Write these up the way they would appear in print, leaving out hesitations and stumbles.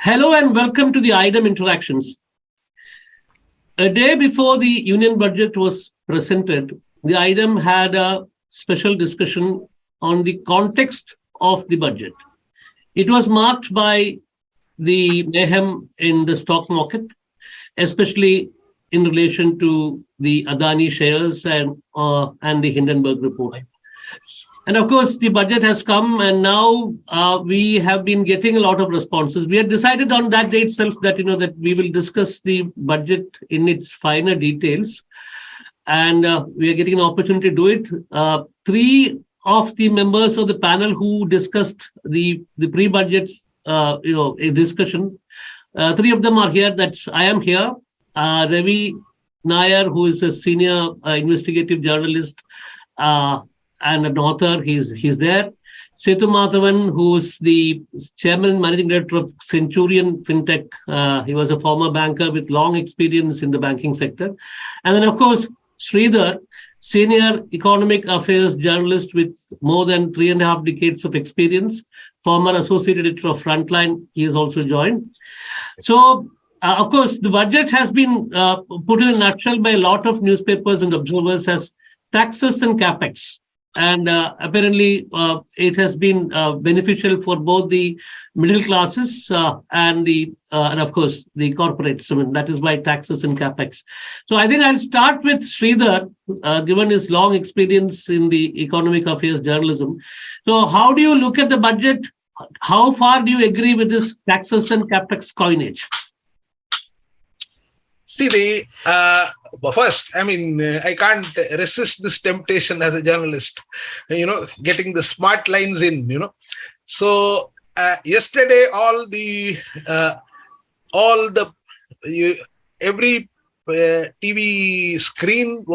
Hello and welcome to the AIDEM Interactions. A day before the Union Budget was presented, the AIDEM had a special discussion on the context of the budget. It was marked by the mayhem in the stock market, especially in relation to the Adani shares and the Hindenburg report. And of course, the budget has come, and now we have been getting a lot of responses. We had decided on that day itself that that we will discuss the budget in its finer details, and we are getting an opportunity to do it. Three of the members of the panel who discussed the pre-budget discussion, three of them are here. That I am here. Ravi, Nair, who is a senior investigative journalist. And an author, he's there. Sethumadhavan, who's the chairman and managing director of Centurion Fintech. He was a former banker with long experience in the banking sector. And then, of course, Sridhar, senior economic affairs journalist with more than 3.5 decades of experience, former associate editor of Frontline. He has also joined. So, of course, the budget has been put in a nutshell by a lot of newspapers and observers as taxes and capex. And apparently, it has been beneficial for both the middle classes and of course, the corporates. I mean, that is why taxes and capex. So I think I'll start with Sridhar, given his long experience in the economic affairs journalism. So how do you look at the budget? How far do you agree with this taxes and capex coinage? See, first, I can't resist this temptation as a journalist, getting the smart lines in, So yesterday, every TV screen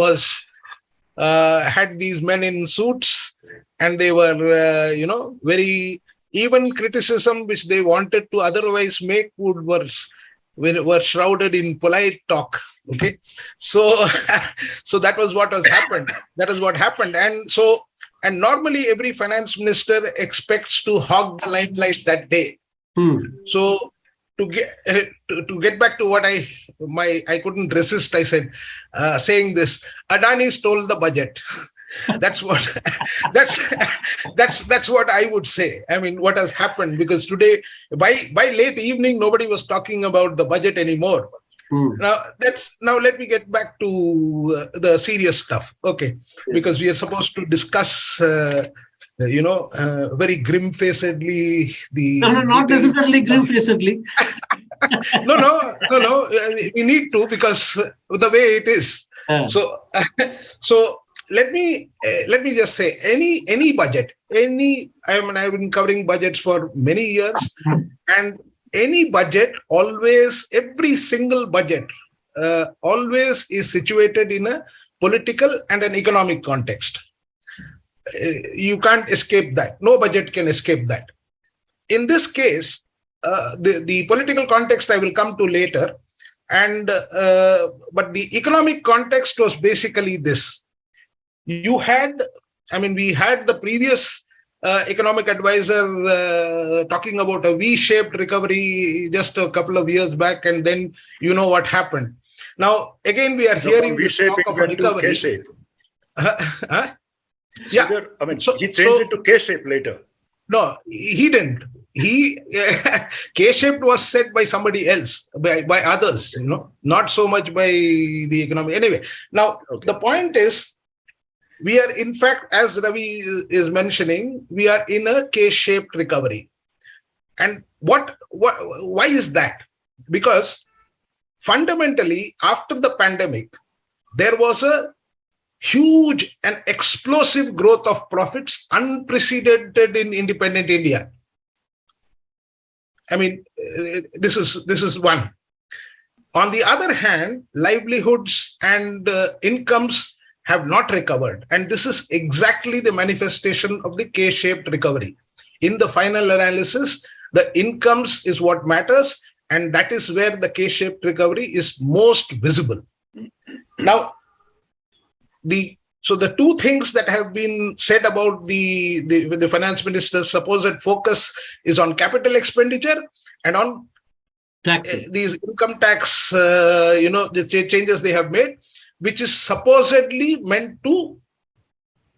had these men in suits, and they were, very even criticism which they wanted to otherwise make were shrouded in polite talk. Okay, so that was what has happened. That is what happened, and normally every finance minister expects to hog the limelight that day. So to get back to what I couldn't resist. I said saying this: Adani stole the budget. That's what I would say. I mean, what has happened, because today by late evening nobody was talking about the budget anymore. Now let me get back to the serious stuff, okay? Because we are supposed to discuss very grim-facedly not necessarily grim-facedly. no, we need to, because the way it is. So let me just say, any budget, I've been covering budgets for many years, and any budget every single budget always is situated in a political and an economic context. You can't escape that. No budget can escape that. In this case, the political context I will come to later, but the economic context was basically this. We had the previous economic advisor talking about a V-shaped recovery just a couple of years back, and then what happened. Now, again, we are hearing this talk of a recovery. K-shape. Yeah. He changed it to K-shape later. No, he didn't. K-shaped was said by somebody else, by others, not so much by the economy. Anyway, now The point is, we are, in fact, as Ravi is mentioning, we are in a K-shaped recovery. And why is that? Because fundamentally, after the pandemic, there was a huge and explosive growth of profits, unprecedented in independent India. I mean, this is one. On the other hand, livelihoods and incomes have not recovered. And this is exactly the manifestation of the K-shaped recovery. In the final analysis, the incomes is what matters, and that is where the K-shaped recovery is most visible. Now, so the two things that have been said about the finance minister's supposed focus is on capital expenditure and on Taxes. these income tax, the changes they have made, which is supposedly meant to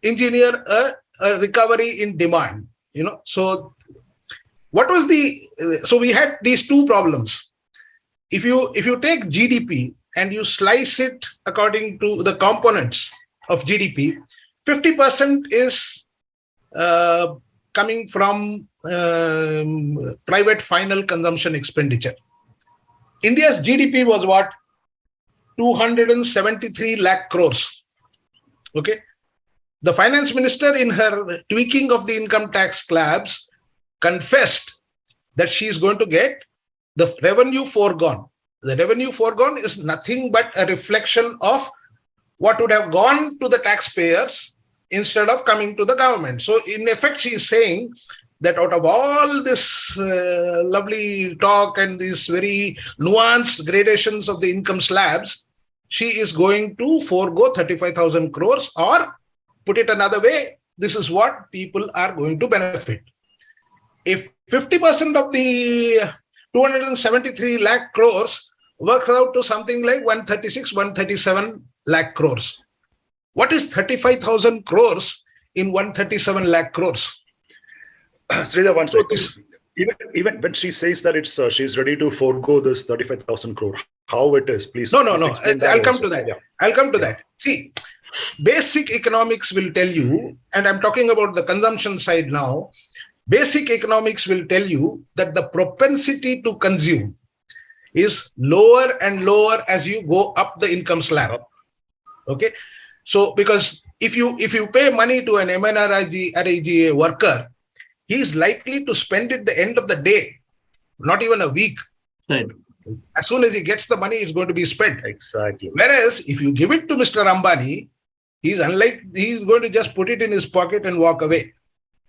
engineer a recovery in demand. So what was so we had these two problems. If you take GDP and you slice it according to the components of GDP, 50% is coming from private final consumption expenditure. India's GDP was what? 273 lakh crores. Okay. The finance minister, in her tweaking of the income tax slabs, confessed that she is going to get the revenue foregone. The revenue foregone is nothing but a reflection of what would have gone to the taxpayers instead of coming to the government. So in effect, she is saying that out of all this lovely talk and these very nuanced gradations of the income slabs, she is going to forego 35,000 crores, or put it another way, this is what people are going to benefit. If 50% of the 273 lakh crores works out to something like 136, 137 lakh crores. What is 35,000 crores in 137 lakh crores? Sridhar, one second. Even when she says that she's ready to forego this 35,000 crore, how it is, please. No. I'll come to that. Yeah. I'll come to that. See, basic economics will tell you, and I'm talking about the consumption side now, basic economics will tell you that the propensity to consume is lower and lower as you go up the income slab. Okay. So, because if you pay money to an MNRIGA worker, he is likely to spend it the end of the day, not even a week. Right. As soon as he gets the money, it's going to be spent. Exactly. Whereas if you give it to Mr. Ambani, he's going to just put it in his pocket and walk away.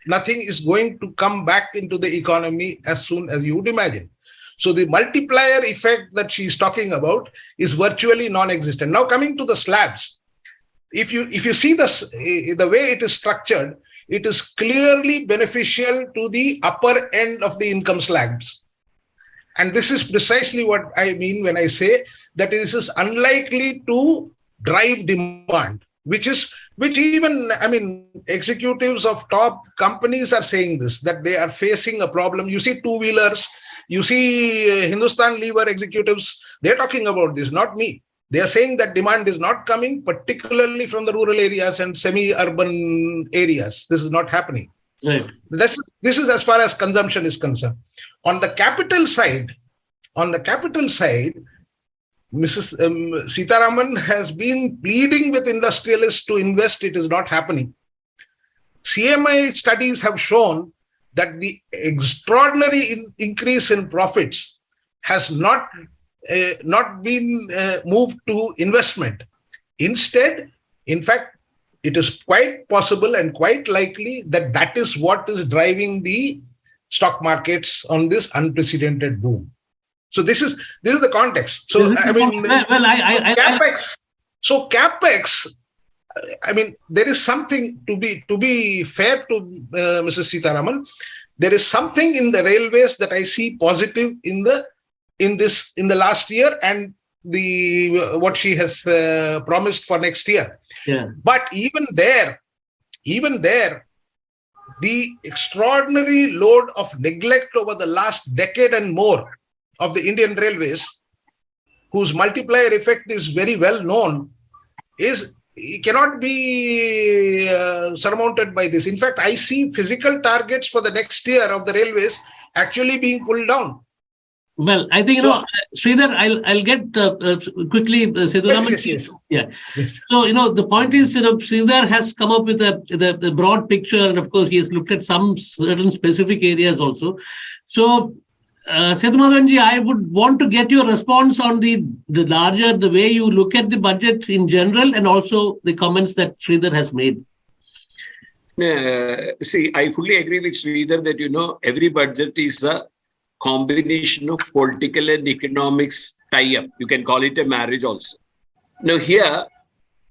Nothing is going to come back into the economy as soon as you would imagine. So the multiplier effect that she's talking about is virtually non-existent. Now coming to the slabs, if you see the way it is structured, it is clearly beneficial to the upper end of the income slabs. And this is precisely what I mean when I say that this is unlikely to drive demand, which even, executives of top companies are saying this, that they are facing a problem. You see two-wheelers, you see Hindustan Lever executives, they're talking about this, not me. They are saying that demand is not coming, particularly from the rural areas and semi-urban areas. This is not happening. Right. This is as far as consumption is concerned. On the capital side, Mrs. Sitharaman has been pleading with industrialists to invest. It is not happening. CMI studies have shown that the extraordinary increase in profits has not been moved to investment. Instead, in fact, it is quite possible and quite likely that is what is driving the stock markets on this unprecedented boom. So this is the context. So capex. So capex. There is something to be fair to Mrs. Sitharaman. There is something in the railways that I see positive in the last year and what she has promised for next year. Yeah. But even there, the extraordinary load of neglect over the last decade and more of the Indian Railways, whose multiplier effect is very well known, cannot be surmounted by this. In fact, I see physical targets for the next year of the railways actually being pulled down. Well, I think, Sridhar, I'll get quickly, Sethumadhavan. Yes. Yeah. Yes. So, the point is, Sridhar has come up with the broad picture, and of course, he has looked at some certain specific areas also. So, Sethumadhavan, I would want to get your response on the way you look at the budget in general, and also the comments that Sridhar has made. See, I fully agree with Sridhar that, every budget is a combination of political and economics tie-up. You can call it a marriage also. Now here,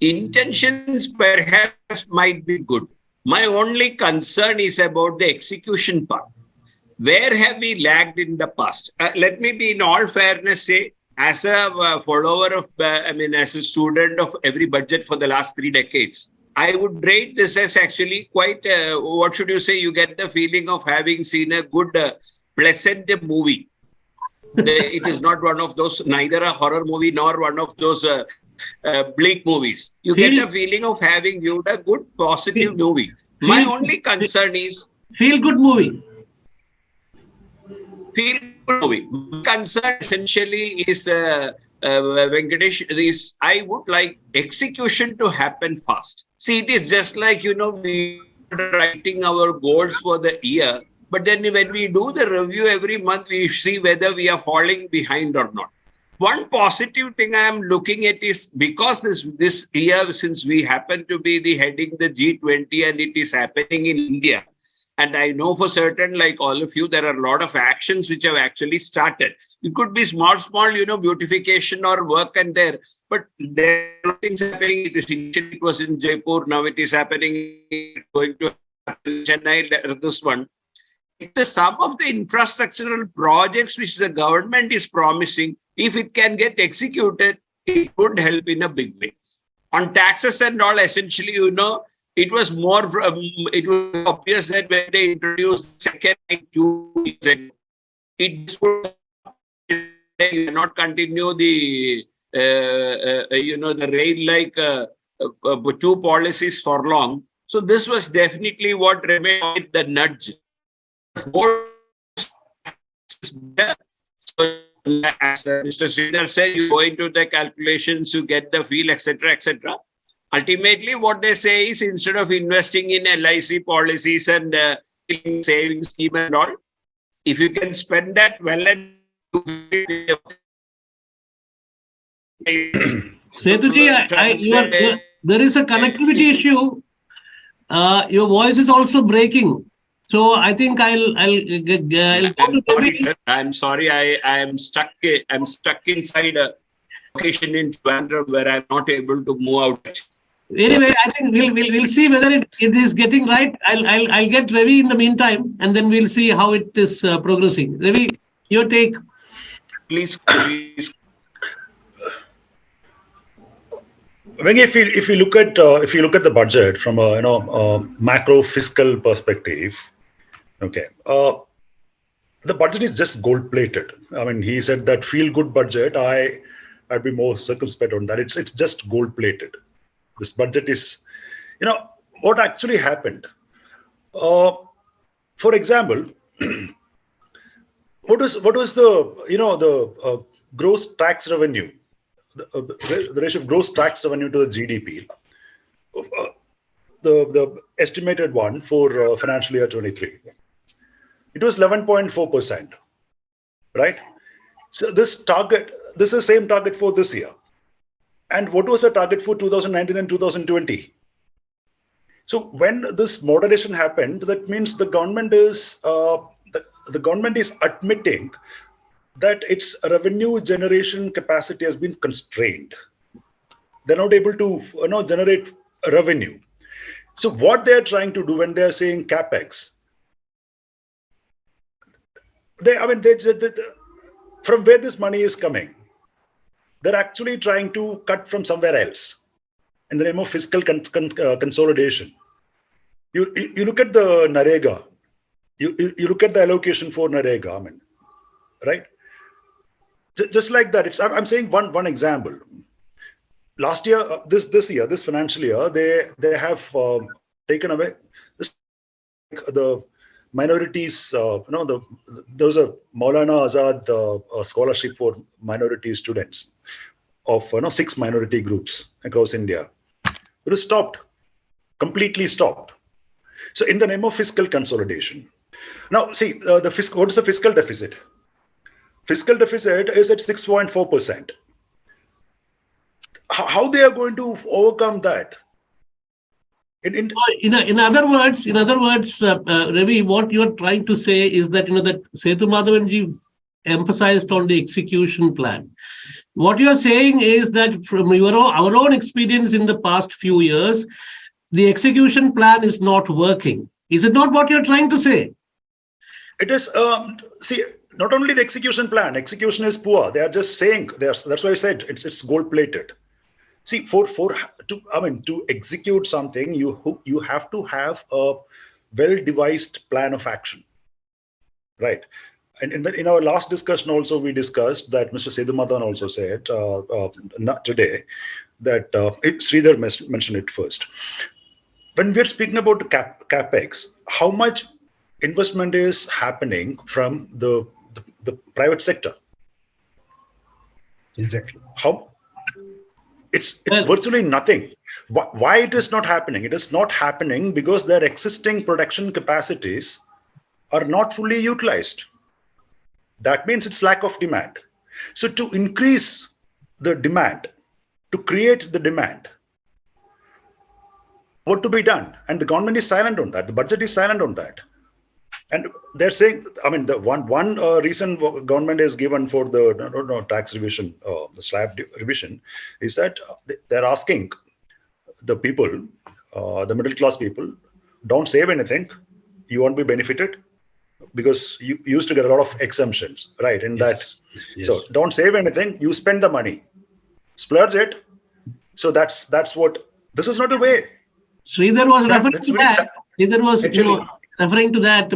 intentions perhaps might be good. My only concern is about the execution part. where have we lagged in the past? Let me be in all fairness say, as a follower of, as a student of every budget for the last 3 decades, I would rate this as actually quite, what should you say, you get the feeling of having seen a good, pleasant movie. It is not one of those, neither a horror movie nor one of those bleak movies. You get a feeling of having viewed a good, positive movie. My only concern is... Feel good movie. Feel good movie. My concern essentially is, Venkatesh, is I would like execution to happen fast. See, it is just like, we are writing our goals for the year, but then when we do the review every month, we see whether we are falling behind or not. One positive thing I am looking at is because this year, since we happen to be heading the G20 and it is happening in India, and I know for certain, like all of you, there are a lot of actions which have actually started. It could be small, beautification or work and there, but there are things happening. It was in Jaipur, now it is happening, going to happen in Chennai, this one. Some of the infrastructural projects which the government is promising, if it can get executed, it would help in a big way. On taxes and all, essentially, it was more, it was obvious that when they introduced the second 2 weeks ago, it would not continue the, the rail-like 2 policies for long. So this was definitely what remained the nudge. So, as Mr. Sridhar said, you go into the calculations, you get the feel, etc., etc. Ultimately, what they say is instead of investing in LIC policies and savings scheme and all, if you can spend that well and Sethuji, there is a connectivity issue. Your voice is also breaking. So I think I'll sorry, sir. I'm sorry. I am stuck. I'm stuck inside a location in Trivandrum where I'm not able to move out. Anyway, I think we'll see whether it is getting right. I'll get Ravi in the meantime, and then we'll see how it is progressing. Ravi, your take. Please. If you look at the budget from a macro fiscal perspective, okay, the budget is just gold plated. I mean, he said that feel good budget. I'd be more circumspect on that. It's just gold plated. This budget is, what actually happened. For example, what was the gross tax revenue, the ratio of gross tax revenue to the GDP, the estimated one for financial year 23. It was 11.4%, right? So this is the same target for this year. And what was the target for 2019 and 2020? So when this moderation happened, that means the government is admitting that its revenue generation capacity has been constrained. They're not able to generate revenue. So what they're trying to do when they're saying capex, from where this money is coming, they're actually trying to cut from somewhere else in the name of fiscal consolidation. You look at the Narega, you look at the allocation for Narega, right? Just like that. I'm saying one example. Last year, this financial year, they have taken away the minorities. There's a Maulana Azad scholarship for minority students of 6 minority groups across India. It was stopped, completely stopped. So in the name of fiscal consolidation. Now, see, what is the fiscal deficit? Fiscal deficit is at 6.4%. How they are going to overcome that? In other words, Ravi, what you are trying to say is that that Sethumadhavan ji emphasized on the execution plan. What you are saying is that from our own experience in the past few years, the execution plan is not working. Is it not what you're trying to say? It is, see, not only the execution plan, execution is poor. They are just saying, that's why I said it's gold plated. See, to execute something, you have to have a well-devised plan of action, right? And in our last discussion also, we discussed that Mr. Sethumadhavan also said not today that Sridhar mentioned it first. When we're speaking about capex, how much investment is happening from the private sector? Exactly. How? It's virtually nothing. Why it is not happening? It is not happening because their existing production capacities are not fully utilized. That means it's lack of demand. So to increase the demand, to create the demand, what to be done? And the government is silent on that. The budget is silent on that. And they're saying, the one reason government is given for the tax revision, the slab revision, is that they're asking the people, the middle class people, don't save anything, you won't be benefited, because you used to get a lot of exemptions, right? In that, so don't save anything, you spend the money, splurge it. So that's what. This is not the way. Sridhar was referring to that. Sridhar was referring to that.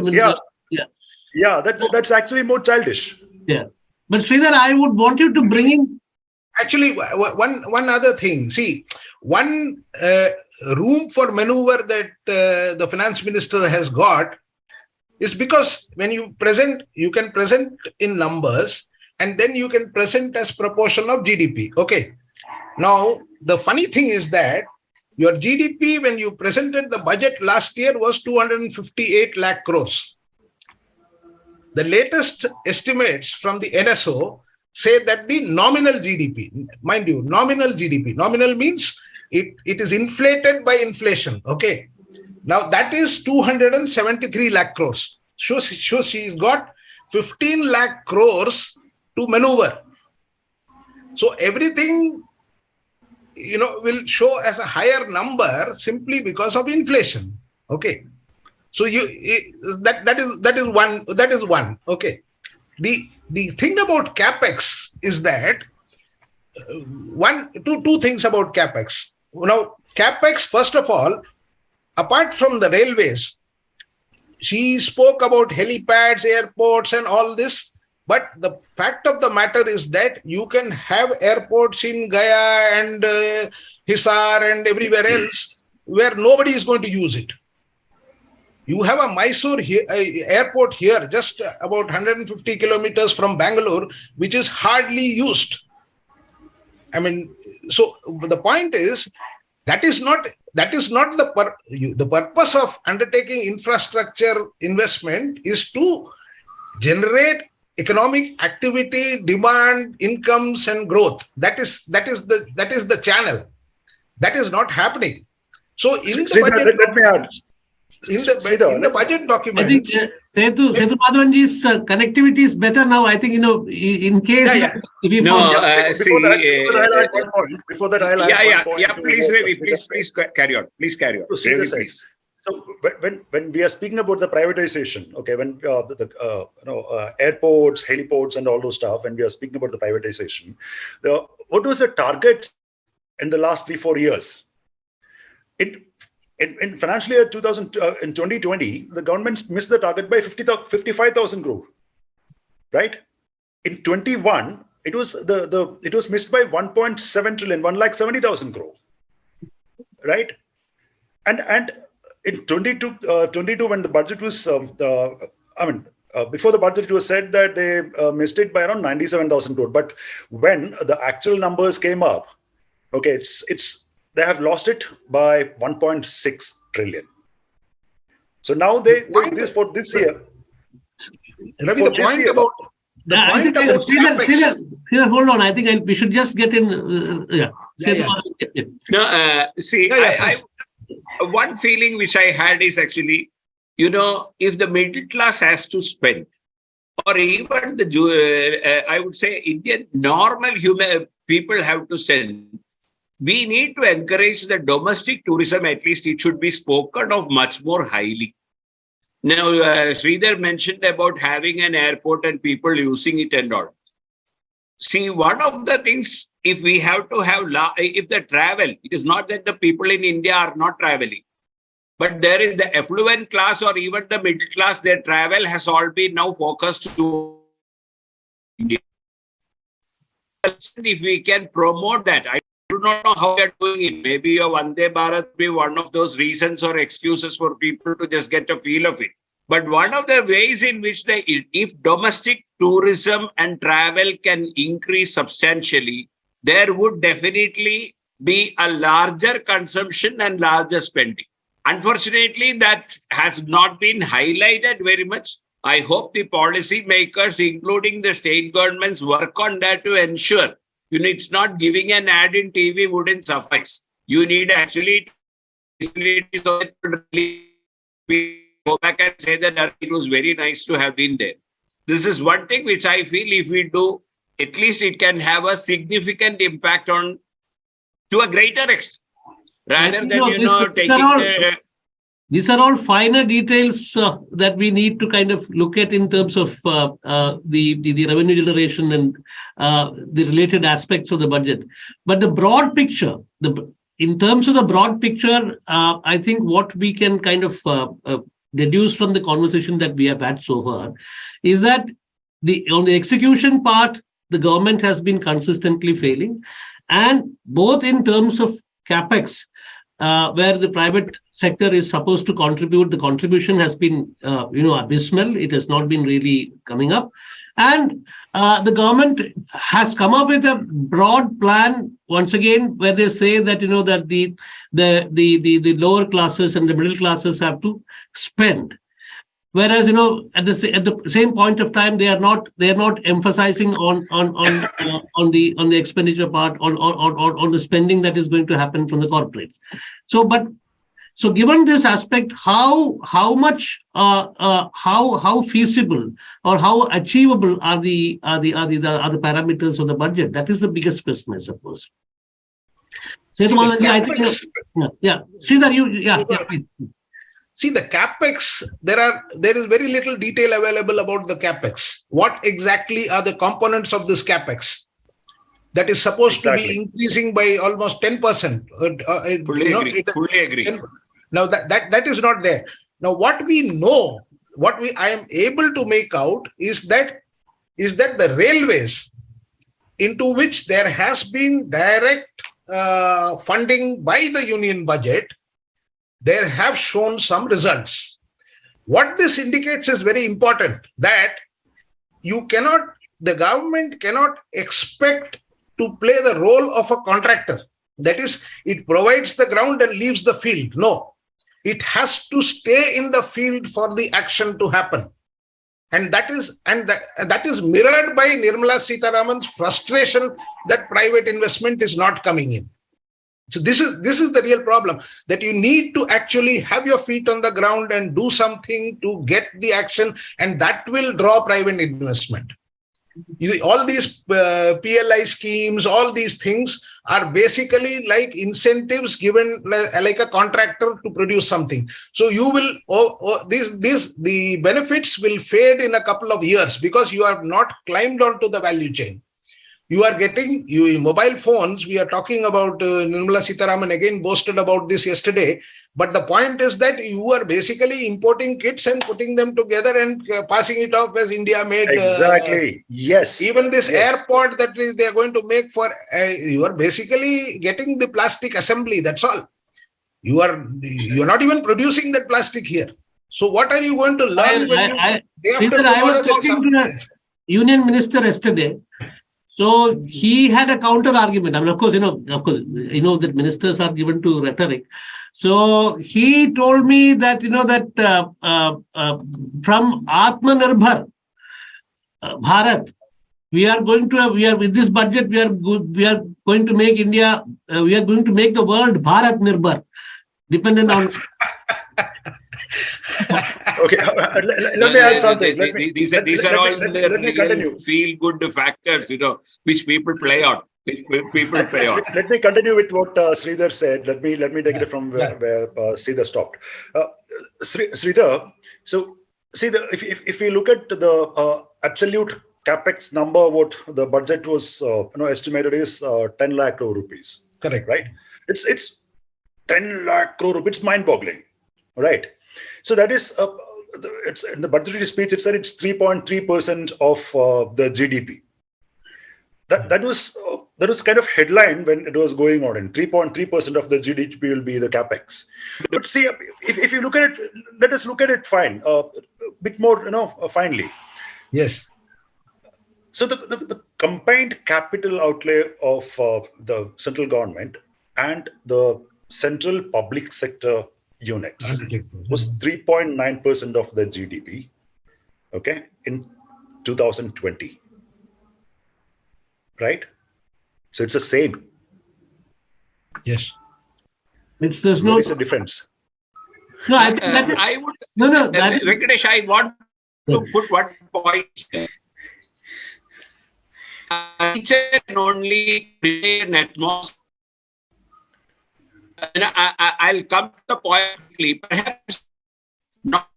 That's actually more childish. Yeah, but Sridhar, I would want you to bring in. Actually, one other thing. See, one room for maneuver that the finance minister has got is because when you can present in numbers, and then you can present as proportion of GDP. Okay. Now, the funny thing is that your GDP, when you presented the budget last year, was 258 lakh crores. The latest estimates from the NSO say that the nominal GDP, mind you, nominal GDP, nominal means it is inflated by inflation. Okay. Now that is 273 lakh crores. So she's got 15 lakh crores to maneuver. So everything, will show as a higher number simply because of inflation. Okay. So that is one. Okay. The thing about capex is that two things about capex. Now, capex, first of all, apart from the railways, she spoke about helipads, airports, and all this. But the fact of the matter is that you can have airports in Gaya and Hisar and everywhere else where nobody is going to use it. You have a Mysore airport here, just about 150 kilometers from Bangalore, which is hardly used. So the point is, that is not the purpose of undertaking infrastructure investment is to generate economic activity, demand, incomes, and growth. That is the channel. That is not happening. So in the budget, let me add. In the budget documents, I think Sethumadhavanji's connectivity is better now. I think in case before that I'll add one point. Please, Ravi, please carry on. Please carry on. Ravi, please. So when we are speaking about the privatization, okay, when airports, heliports, and all those stuff, when we are speaking about the privatization, what was the target in the last 3-4 years? In financial year 2020, the government missed the target by 55,000 crore, right? In 21, it was missed by 1.7 trillion, 1,70,000 crore, right? And in 22, when the budget was, before the budget, it was said that they missed it by around 97,000 crore. But when the actual numbers came up, okay, they have lost it by 1.6 trillion. So now for this year. Ravi, the point about Sridhar, hold on. I think we should just get in. One feeling which I had is actually, if the middle class has to spend, or even I would say Indian normal human people have to send, we need to encourage the domestic tourism. At least it should be spoken of much more highly. Now, Sridhar mentioned about having an airport and people using it and all. See, one of the things, if we have to have, if the travel, it is not that the people in India are not traveling, but there is the affluent class or even the middle class, their travel has all been now focused to India. If we can promote that, I do not know how we are doing it. Maybe your Vande Bharat be one of those reasons or excuses for people to just get a feel of it. But one of the ways in which if domestic tourism and travel can increase substantially, there would definitely be a larger consumption and larger spending. Unfortunately, that has not been highlighted very much. I hope the policy makers, including the state governments, work on that to ensure, it's not giving an ad in TV wouldn't suffice. You need actually so go back and say that it was very nice to have been there. This is one thing which I feel if we do, at least it can have a significant impact on to a greater extent, rather than, taking these are all finer details that we need to kind of look at in terms of the revenue generation and the related aspects of the budget. But the broad picture, in terms of the broad picture, I think what we can kind of deduce from the conversation that we have had so far is that on the execution part, the government has been consistently failing, and both in terms of capex, where the private sector is supposed to contribute, the contribution has been, abysmal. It has not been really coming up. And the government has come up with a broad plan, once again, where they say that, that the lower classes and the middle classes have to spend. Whereas, at the same point of time, they are not emphasizing on the expenditure part, on the spending that is going to happen from the corporates. So given this aspect, how feasible or how achievable are the parameters of the budget? That is the biggest question, I suppose. Sethumadhavan, I think, yeah. Sridhar, please. See, the capex, there is very little detail available about the capex. What exactly are the components of this capex that is supposed to be increasing by almost 10%? Fully agree. Now that is not there. Now what we know, I am able to make out is that the railways, into which there has been direct funding by the union budget, there have shown some results. What this indicates is very important, that the government cannot expect to play the role of a contractor. That is, it provides the ground and leaves the field. No, it has to stay in the field for the action to happen. And that is mirrored by Nirmala Sitharaman's frustration that private investment is not coming in. So this is the real problem, that you need to actually have your feet on the ground and do something to get the action, and that will draw private investment. All these PLI schemes, all these things are basically like incentives given like a contractor to produce something. So you will, the benefits will fade in a couple of years because you have not climbed onto the value chain. You are getting mobile phones. We are talking about Nirmala Sitharaman again boasted about this yesterday. But the point is that you are basically importing kits and putting them together and passing it off as India made. Exactly. Yes. Even this airport that they are going to make for, you are basically getting the plastic assembly. That's all. You are not even producing that plastic here. So what are you going to learn I was talking to the union minister yesterday. So he had a counter argument. I mean, of course, that ministers are given to rhetoric. So he told me that, from Atmanirbhar Bharat, with this budget, we are going to make India, we are going to make the world Bharat Nirbhar, dependent on. Okay, let me add something. These are all the feel-good factors, which people play on. Let me continue with what Sridhar said. Let me take it from where Sridhar stopped. Sridhar, so see, if we look at the absolute capex number, what the budget was estimated is 10 lakh crore rupees. Correct. Right? It's 10 lakh crore rupees. It's mind-boggling. Right? So that is it's in the budgetary speech. It said it's 3.3% of the GDP. That was kind of headline when it was going on, and 3.3% of the GDP will be the capex. But see, if you look at it, let us look at it a bit more, finely. Yes. So the combined capital outlay of the central government and the central public sector units was 3.9% of the GDP, okay, in 2020. Right? So it's the same. Yes. There's What is the difference? No, I think that is, I would. no. That is, Venkitesh, I want to put one point. Teacher can only create an atmosphere. I'll come to the point quickly. Perhaps not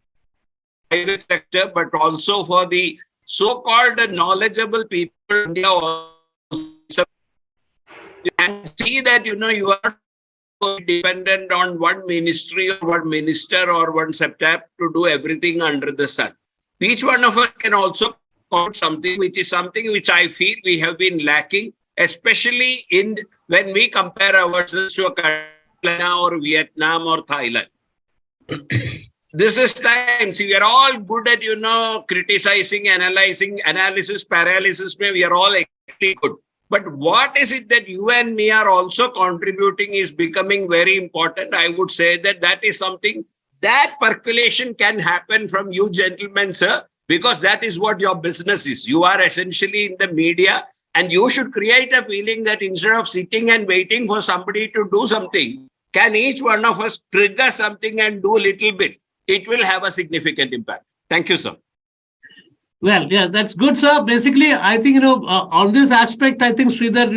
private sector, but also for the so-called knowledgeable people in India also, and see that you are dependent on one ministry or one minister or one septap to do everything under the sun. Each one of us can also call something which I feel we have been lacking, especially when we compare ourselves to a country or Vietnam or Thailand. This is time. See, we are all good at, criticizing, analyzing, analysis, paralysis. We are all actually good. But what is it that you and me are also contributing is becoming very important. I would say that is something that percolation can happen from you gentlemen, sir, because that is what your business is. You are essentially in the media, and you should create a feeling that instead of sitting and waiting for somebody to do something, can each one of us trigger something and do a little bit? It will have a significant impact. Thank you, sir. well, yeah, that's good, sir. Basically, I think, on this aspect, I think, Sridhar,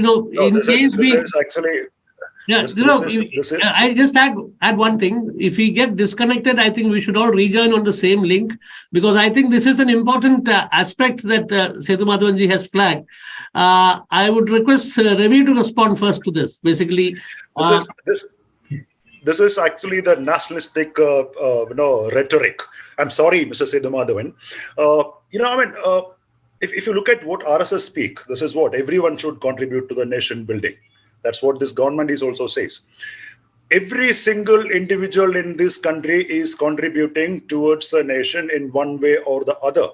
I just add one thing. If we get disconnected, I think we should all rejoin on the same link, because I think this is an important aspect that Sethumadhavan ji has flagged. I would request Ravi to respond first to this. Basically, this is actually the nationalistic, rhetoric. I'm sorry, Mr. Sethumadhavan. If you look at what RSS speak, this is what everyone should contribute to the nation building. That's what this government is also says. Every single individual in this country is contributing towards the nation in one way or the other.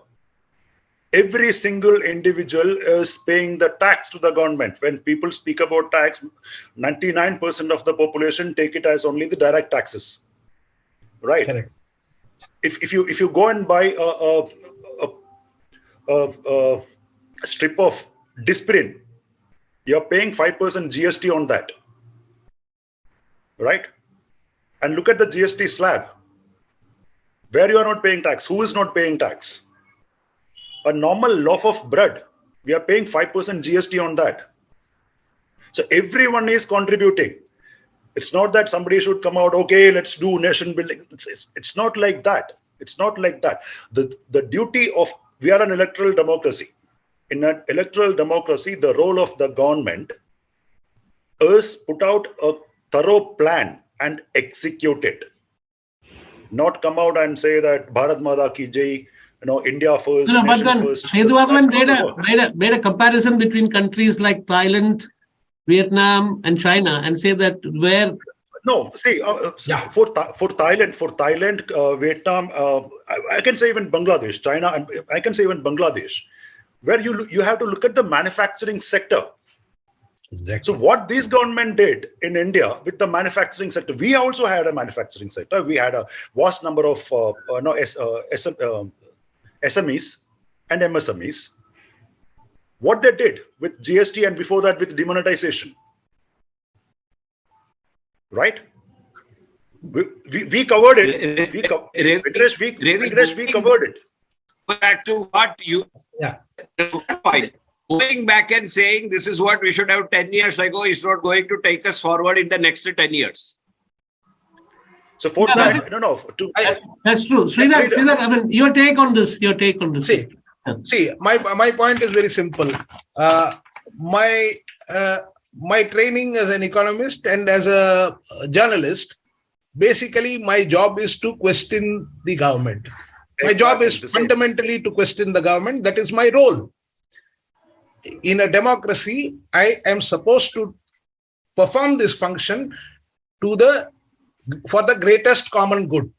Every single individual is paying the tax to the government. When people speak about tax, 99% of the population take it as only the direct taxes. Right? Correct. If you go and buy a strip of Disprin, you're paying 5% GST on that. Right? And look at the GST slab. Where you are not paying tax. Who is not paying tax? A normal loaf of bread, we are paying 5% GST on that. So everyone is contributing. It's not that somebody should come out, okay, let's do nation building. It's not like that. It's not like that. The duty of, we are an electoral democracy. In an electoral democracy, the role of the government is put out a thorough plan and execute it. Not come out and say that Bharat Mata ki jai, India first. No, but then Sethumadhavan made a comparison between countries like Thailand, Vietnam, and China, and say that where. No, see, for Thailand, Vietnam, I can say even Bangladesh, China, and I can say even Bangladesh, where you have to look at the manufacturing sector. Exactly. So what this government did in India with the manufacturing sector, we also had a manufacturing sector. We had a vast number of SMEs and MSMEs. What they did with GST and before that with demonetization, right? We covered it. We covered it. Back to what you. Yeah. Going back and saying this is what we should have 10 years ago is not going to take us forward in the next 10 years. So for Yeah, that, no. That's true. Sridhar, I mean, your take on this. See, my point is very simple. My training as an economist and as a journalist, basically my job is to question the government. My job is fundamentally to question the government. That is my role. In a democracy, I am supposed to perform this function for the greatest common good.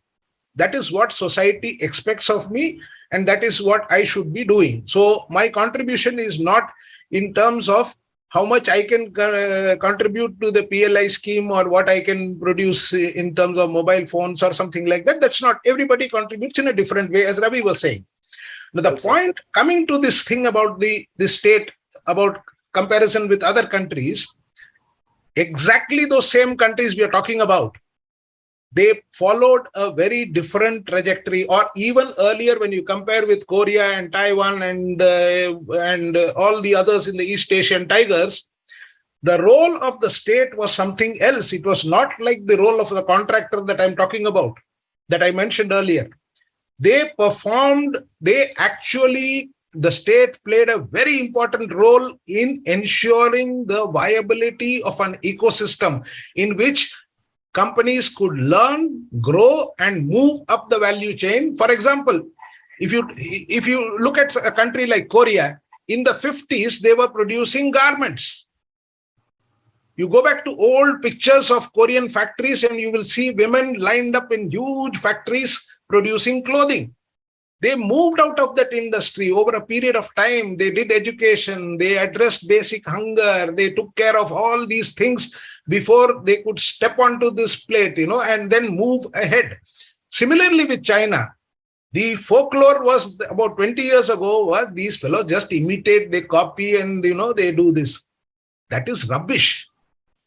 That is what society expects of me, and that is what I should be doing. So my contribution is not in terms of how much I can contribute to the PLI scheme or what I can produce in terms of mobile phones or something like that. That's not, everybody contributes in a different way, as Ravi was saying. Now, the point coming to this thing about the state, about comparison with other countries, exactly those same countries we are talking about, they followed a very different trajectory. Or even earlier, when you compare with Korea and Taiwan and all the others in the East Asian tigers, the role of the state was something else. It was not like the role of the contractor that I'm talking about, that I mentioned earlier. The state played a very important role in ensuring the viability of an ecosystem in which companies could learn, grow, and move up the value chain. For example, if you look at a country like Korea, in the 50s, they were producing garments. You go back to old pictures of Korean factories and you will see women lined up in huge factories producing clothing. They moved out of that industry over a period of time. They did education, they addressed basic hunger, they took care of all these things before they could step onto this plate, and then move ahead. Similarly with China, the folklore was about 20 years ago was these fellows just imitate, they copy, and they do this. That is rubbish.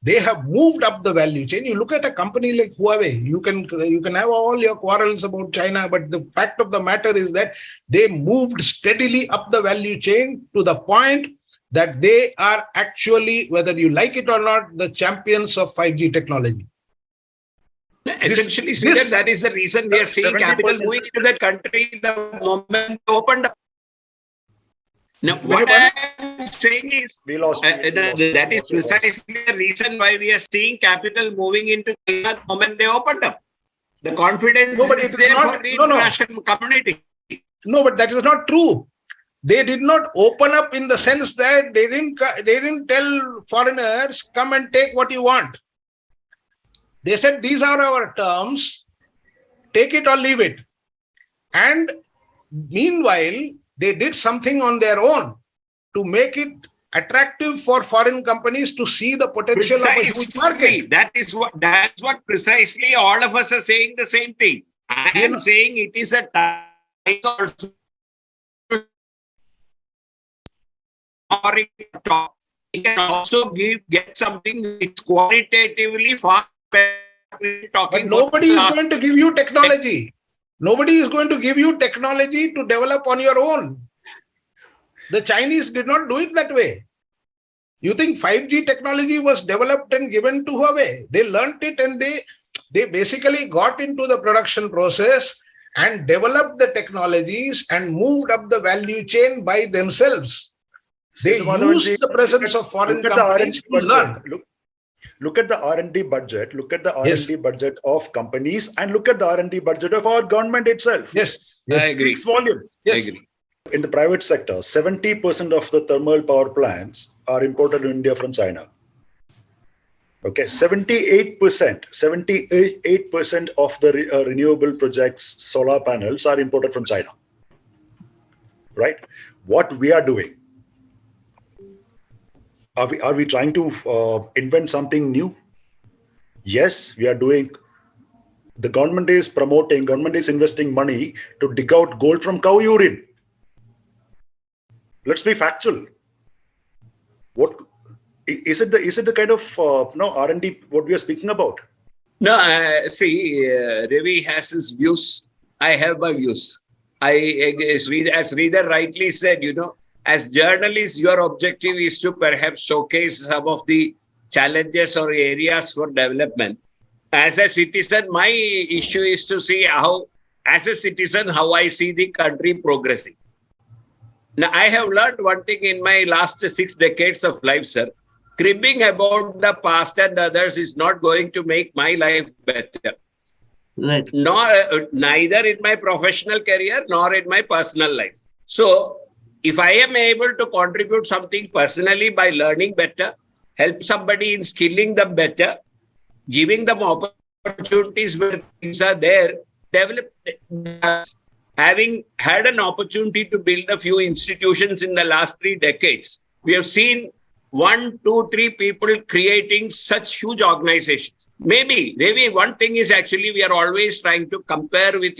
They have moved up the value chain. You look at a company like Huawei, you can have all your quarrels about China, but the fact of the matter is that they moved steadily up the value chain to the point that they are actually, whether you like it or not, the champions of 5G technology. Essentially, Sridhar, that is the reason we are seeing capital moving into that country the moment opened up. Now, what I'm saying is that is precisely the reason why we are seeing capital moving into China the moment they opened up. The confidence is there for the international community. No, but that is not true. They did not open up in the sense that they didn't tell foreigners, come and take what you want. They said, these are our terms, take it or leave it. And meanwhile, they did something on their own to make it attractive for foreign companies to see the potential of a huge market. That's what precisely all of us are saying the same thing. I am saying it is a time also. It can also get something which qualitatively far better. But nobody is going to give you technology. Nobody is going to give you technology to develop on your own. The Chinese did not do it that way. You think 5G technology was developed and given to Huawei? They learnt it and they basically got into the production process and developed the technologies and moved up the value chain by themselves. They used the presence of foreign companies to learn. Look at the R&D budget. Look at the R&D budget of companies, and look at the R&D budget of our government itself. Yes, I agree. Speaks volume. Yes. I agree. In the private sector, 70% of the thermal power plants are imported in India from China. Okay, 78% of the renewable projects, solar panels, are imported from China. Right? What we are doing? Are we trying to invent something new? Yes, we are doing. The government is promoting, government is investing money to dig out gold from cow urine. Let's be factual. What is it? Is it the kind of R&D what we are speaking about? No, Ravi has his views. I have my views. As Sridhar rightly said, as journalists, your objective is to perhaps showcase some of the challenges or areas for development. As a citizen, my issue is to see how, as a citizen, how I see the country progressing. Now, I have learned one thing in my last 6 decades of life, sir. Cribbing about the past and others is not going to make my life better. Right. Neither in my professional career nor in my personal life. So, if I am able to contribute something personally by learning better, help somebody in skilling them better, giving them opportunities where things are there, having had an opportunity to build a few institutions in the last 3 decades, we have seen 1, 2, 3 people creating such huge organizations. Maybe one thing is actually we are always trying to compare with,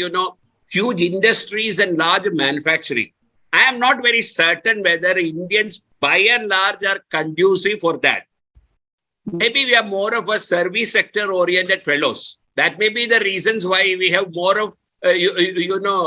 huge industries and large manufacturing. I am not very certain whether Indians by and large are conducive for that. Maybe we are more of a service sector oriented fellows. That may be the reasons why we have more of,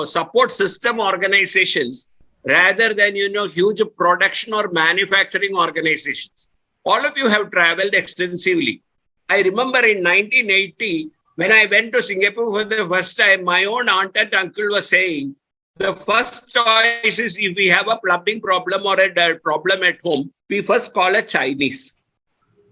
support system organizations rather than, huge production or manufacturing organizations. All of you have traveled extensively. I remember in 1980, when I went to Singapore for the first time, my own aunt and uncle was saying, the first choice is if we have a plumbing problem or a problem at home, we first call a Chinese.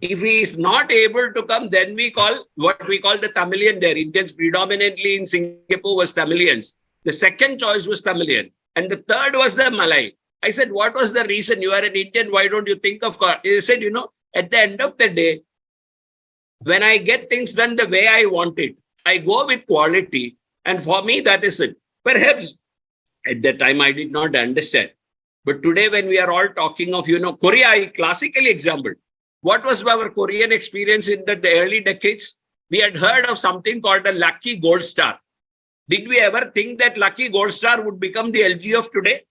If he is not able to come, then we call what we call the Tamilian there. Indians predominantly in Singapore was Tamilians. The second choice was Tamilian. And the third was the Malay. I said, what was the reason? You are an Indian. Why don't you think of God? He said, at the end of the day, when I get things done the way I want it, I go with quality. And for me, that is it. Perhaps at that time, I did not understand. But today, when we are all talking of, Korea, I classically example. What was our Korean experience in the early decades? We had heard of something called a lucky gold star. Did we ever think that lucky gold star would become the LG of today?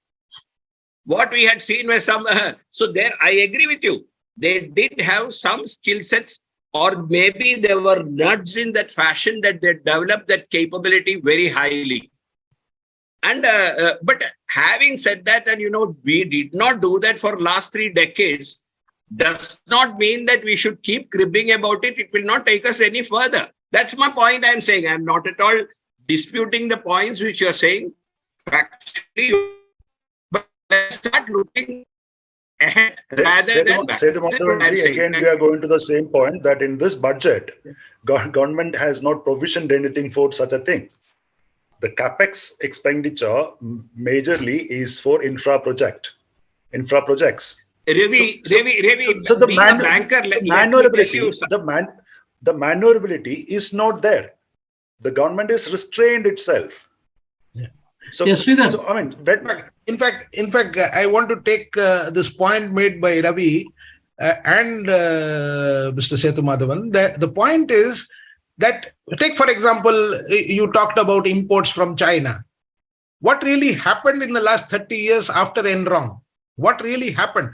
What we had seen was some, so there I agree with you. They did have some skill sets, or maybe they were nudged in that fashion that they developed that capability very highly. And, but having said that, and we did not do that for last 3 decades, does not mean that we should keep cribbing about it. It will not take us any further. That's my point I'm saying. I'm not at all disputing the points which you're saying factually, but let's start looking ahead rather than back. Again, we are going to the same point that in this budget, government has not provisioned anything for such a thing. The capex expenditure majorly is for infra projects. Ravi, so the maneuverability is not there. The government is restrained itself. Yeah. So, yes, Sridhar. So I mean, in fact, I want to take this point made by Ravi and Mr. Sethumadhavan. The point is that, take for example, you talked about imports from China. What really happened in the last 30 years after Enron? What really happened?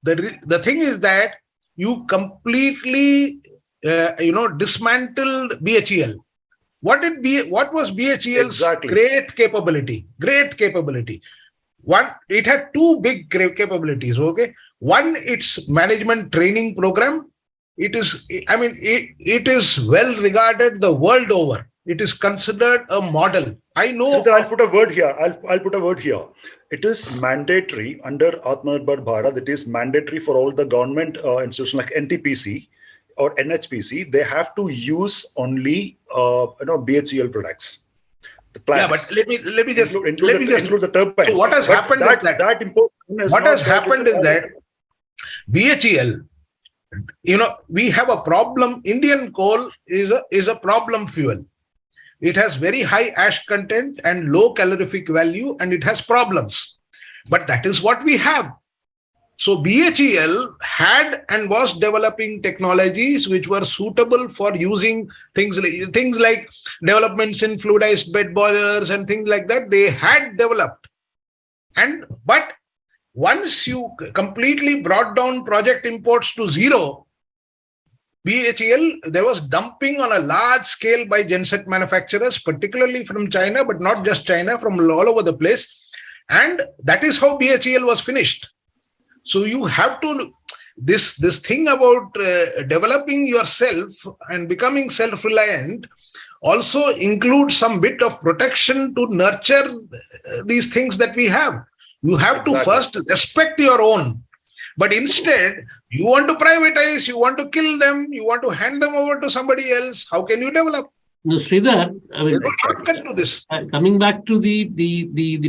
The thing is that you completely, dismantled BHEL. What was BHEL's great capability? One, it had 2 big capabilities. Okay, one, its management training program. It is well regarded the world over. It is considered a model. I know. I'll put a word here. I'll put a word here. It is mandatory under Atmanirbhar Bharat. It is mandatory for all the government institutions like NTPC or NHPC. They have to use only BHEL products. The plants. Yeah, but let me just include the turbines. So what has happened is that BHEL, we have a problem. Indian coal is a problem fuel. It has very high ash content and low calorific value, and it has problems. But that is what we have. So BHEL had and was developing technologies which were suitable for using things like developments in fluidized bed boilers and things like that. They had developed. But once you completely brought down project imports to zero, BHEL, there was dumping on a large scale by genset manufacturers, particularly from China, but not just China, from all over the place. And that is how BHEL was finished. So you have to, this thing about developing yourself and becoming self-reliant also includes some bit of protection to nurture these things that we have. You have to first respect your own. But instead, you want to privatize, you want to kill them, you want to hand them over to somebody else. How can you develop? No, Sridhar, I mean, There's no shortcut to this. coming back to the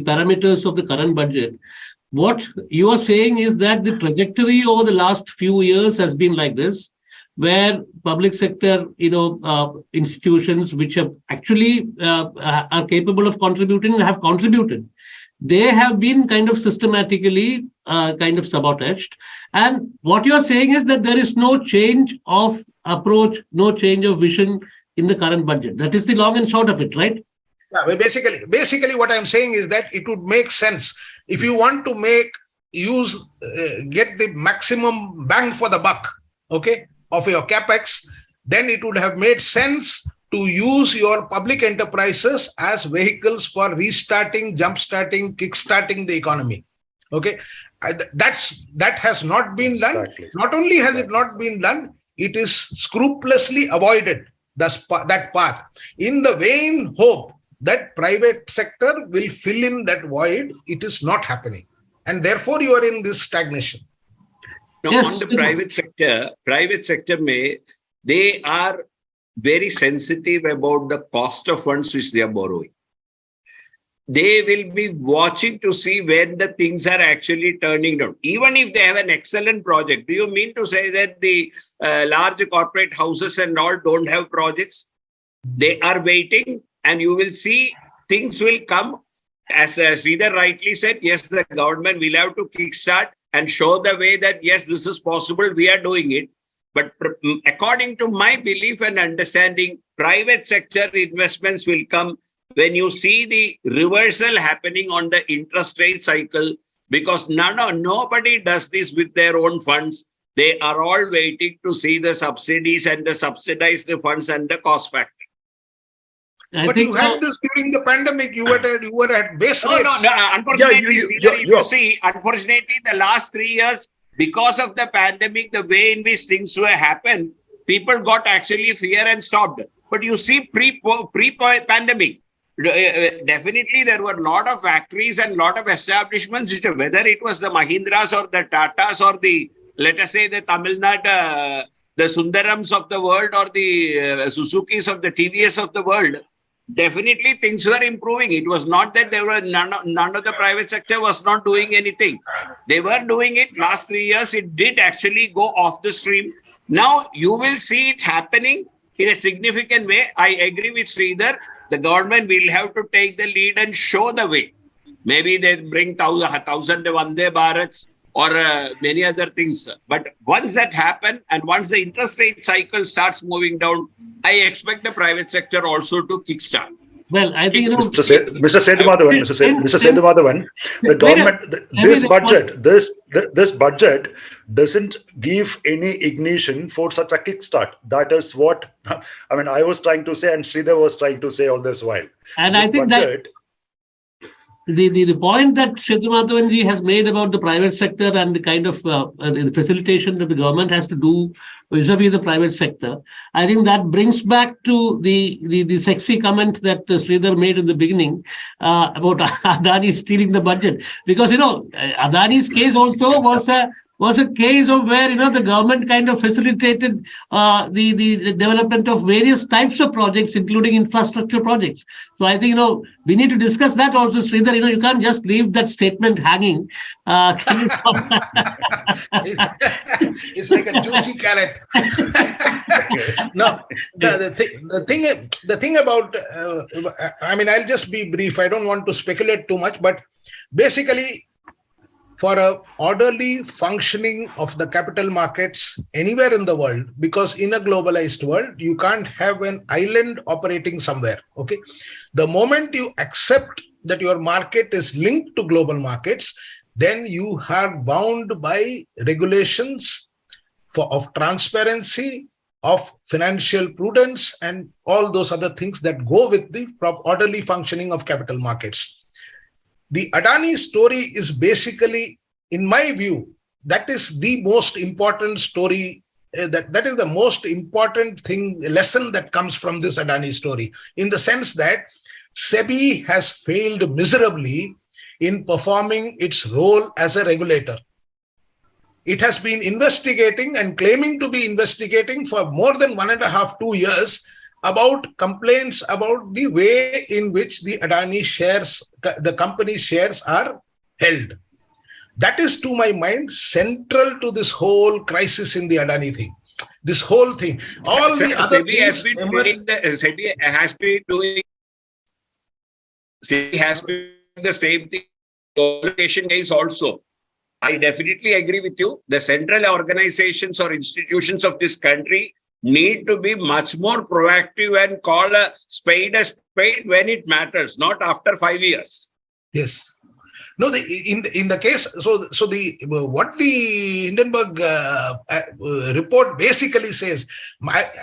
parameters of the current budget, what you are saying is that the trajectory over the last few years has been like this, where public sector, institutions which have actually are capable of contributing and have contributed, they have been kind of systematically kind of sabotaged. And what you are saying is that there is no change of approach, no change of vision in the current budget. That is the long and short of it, right? Yeah, well, basically what I'm saying is that it would make sense if you want to get the maximum bang for the buck, okay, of your capex, then it would have made sense to use your public enterprises as vehicles for restarting, jump-starting, kick-starting the economy. Okay, that has not been done. Exactly. Not only has it not been done, it is scrupulously avoided that path in the vain hope that private sector will fill in that void. It is not happening, and therefore you are in this stagnation. Now, Yes. on the private sector they are very sensitive about the cost of funds which they are borrowing. They will be watching to see when the things are actually turning down. Even if they have an excellent project, do you mean to say that the large corporate houses and all don't have projects? They are waiting, and you will see things will come. As Sridhar rightly said, yes, the government will have to kickstart and show the way that, yes, this is possible, we are doing it. But according to my belief and understanding, private sector investments will come when you see the reversal happening on the interest rate cycle, because nobody does this with their own funds. They are all waiting to see the subsidies and the subsidized funds and the cost factor. But you had this during the pandemic. You were at base rates. No. Unfortunately, you see, unfortunately, the last 3 years, because of the pandemic, the way in which things were happened, people got actually fear and stopped. But you see, pre-pandemic, definitely there were a lot of factories and a lot of establishments, whether it was the Mahindras or the Tatas or the, let us say, the Tamil Nadu, the Sundarams of the world, or the Suzukis of the TVS of the world. Definitely things were improving. It was not that there were none of the private sector was not doing anything. They were doing it. Last 3 years, it did actually go off the stream. Now you will see it happening in a significant way. I agree with Sridhar. The government will have to take the lead and show the way. Maybe they bring 1,000 Vande Bharats or many other things. But once that happens, and once the interest rate cycle starts moving down, I expect the private sector also to kickstart. Well, I think, Mr. Sethumadhavan, the government, this budget doesn't give any ignition for such a kickstart. that is what I was trying to say, and Sridhar was trying to say all this while. And I think that the point that Sethumadhavan ji has made about the private sector and the kind of the facilitation that the government has to do vis-a-vis the private sector, I think that brings back to the sexy comment that Sridhar made in the beginning about Adani stealing the budget. Because, Adani's case also was a case of where, the government kind of facilitated the development of various types of projects, including infrastructure projects. So I think, we need to discuss that also, Sridhar. You can't just leave that statement hanging. It's like a juicy carrot. No, the thing about, I'll just be brief. I don't want to speculate too much, but basically, for an orderly functioning of the capital markets anywhere in the world, because in a globalized world, you can't have an island operating somewhere, okay? The moment you accept that your market is linked to global markets, then you are bound by regulations of transparency, of financial prudence, and all those other things that go with the orderly functioning of capital markets. The Adani story is basically, in my view, that is the most important story. That is the most important lesson that comes from this Adani story, in the sense that SEBI has failed miserably in performing its role as a regulator. It has been investigating and claiming to be investigating for more than 1.5 to 2 years about complaints about the way in which the Adani shares, the company's shares are held. That is, to my mind, central to this whole crisis in the Adani thing. This whole thing. All the other SEBI has been doing the same thing. Correlation case also. I definitely agree with you. The central organizations or institutions of this country need to be much more proactive and call a spade when it matters, not after 5 years. Yes. No, in the case, what the Hindenburg report basically says,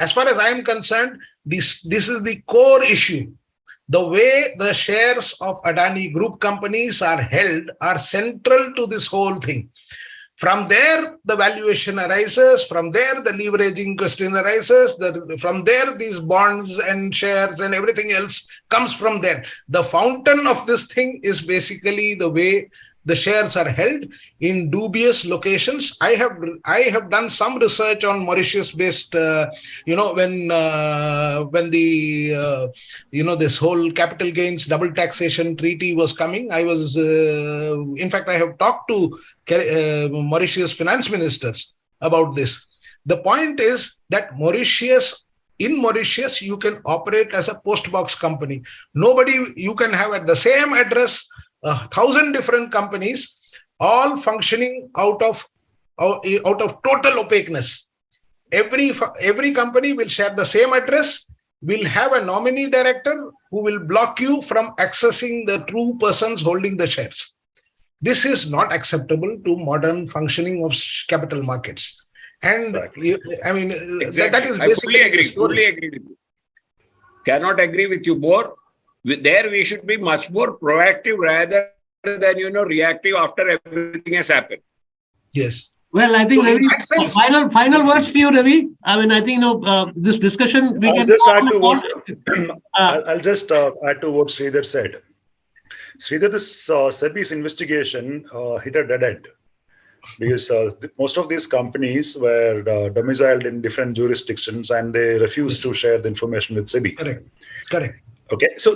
as far as I am concerned, this is the core issue. The way the shares of Adani Group companies are held are central to this whole thing. From there, the valuation arises. From there, the leveraging question arises. From there, these bonds and shares and everything else comes from there. The fountain of this thing is basically the way the shares are held in dubious locations. I have done some research on Mauritius-based, when the this whole capital gains double taxation treaty was coming. I was, in fact, I have talked to Mauritius finance ministers about this. The point is that in Mauritius, you can operate as a post box company. You can have at the same address 1,000 different companies, all functioning out of total opaqueness. Every company will share the same address, will have a nominee director who will block you from accessing the true persons holding the shares. This is not acceptable to modern functioning of capital markets. And exactly. I mean, exactly. that is basically fully agree with you. Cannot agree with you more. There we should be much more proactive rather than, reactive after everything has happened. Yes. Well, I think Ravi, final words to you, Ravi. I mean, I think this discussion we I'll can just add to what I'll just add to what Sridhar said. Sridhar, this SEBI's investigation hit a dead end because most of these companies were domiciled in different jurisdictions and they refused to share the information with SEBI. Correct. Okay, so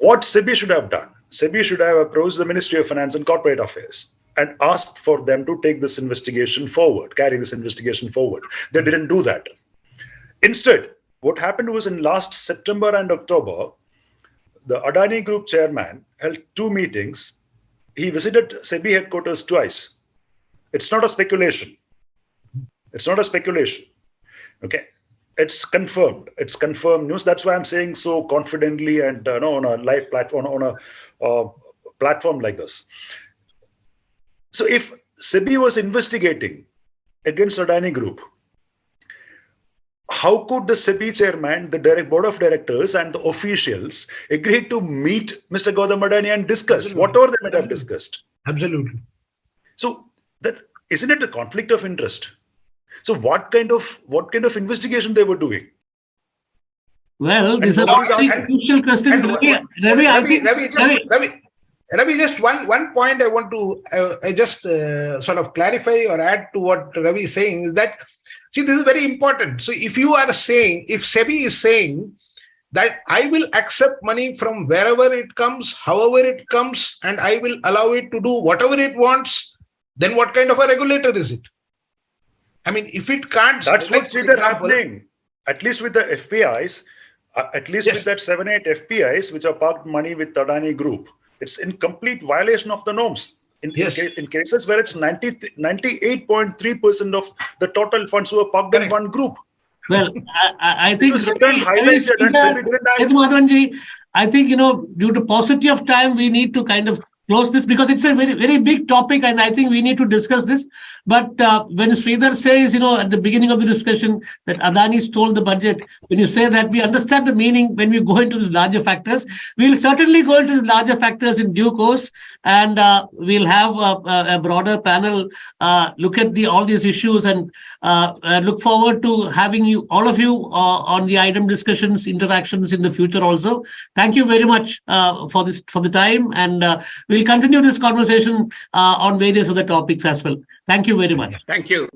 what SEBI should have done? SEBI should have approached the Ministry of Finance and Corporate Affairs and asked for them to take this investigation forward, carry this investigation forward. They didn't do that. Instead, what happened was in last September and October, the Adani Group chairman held 2 meetings. He visited SEBI headquarters twice. It's not a speculation. Okay. It's confirmed. It's confirmed news. That's why I'm saying so confidently and on a live platform, on a platform like this. So if SEBI was investigating against Adani Group, how could the SEBI chairman, the board of directors and the officials agree to meet Mr. Gautam Adani and discuss whatever they might have discussed? Absolutely. So that isn't it a conflict of interest? So what kind of investigation they were doing? Well, these are crucial questions. Ravi, just one point I want to just sort of clarify or add to what Ravi is saying is that, see, this is very important. So if SEBI is saying that I will accept money from wherever it comes, however it comes, and I will allow it to do whatever it wants, then what kind of a regulator is it? I mean, if it can't... That's what's happening. At least with the FPIs, with that 7-8 FPIs, which are parked money with Adani Group, it's in complete violation of the norms. In cases where it's 98.3% of the total funds were parked in one group. Well, I think... Sethumadhavan I think, due to paucity of time, we need to kind of close this because it's a very, very big topic and I think we need to discuss this. But when Sridhar says, at the beginning of the discussion that Adani stole the budget, when you say that, we understand the meaning when we go into these larger factors. We'll certainly go into these larger factors in due course, and we'll have a broader panel look at all these issues, and look forward to having all of you on the AIDEM discussions, interactions in the future also. Thank you very much for the time, and we'll continue this conversation on various other topics as well. Thank you very much. Thank you.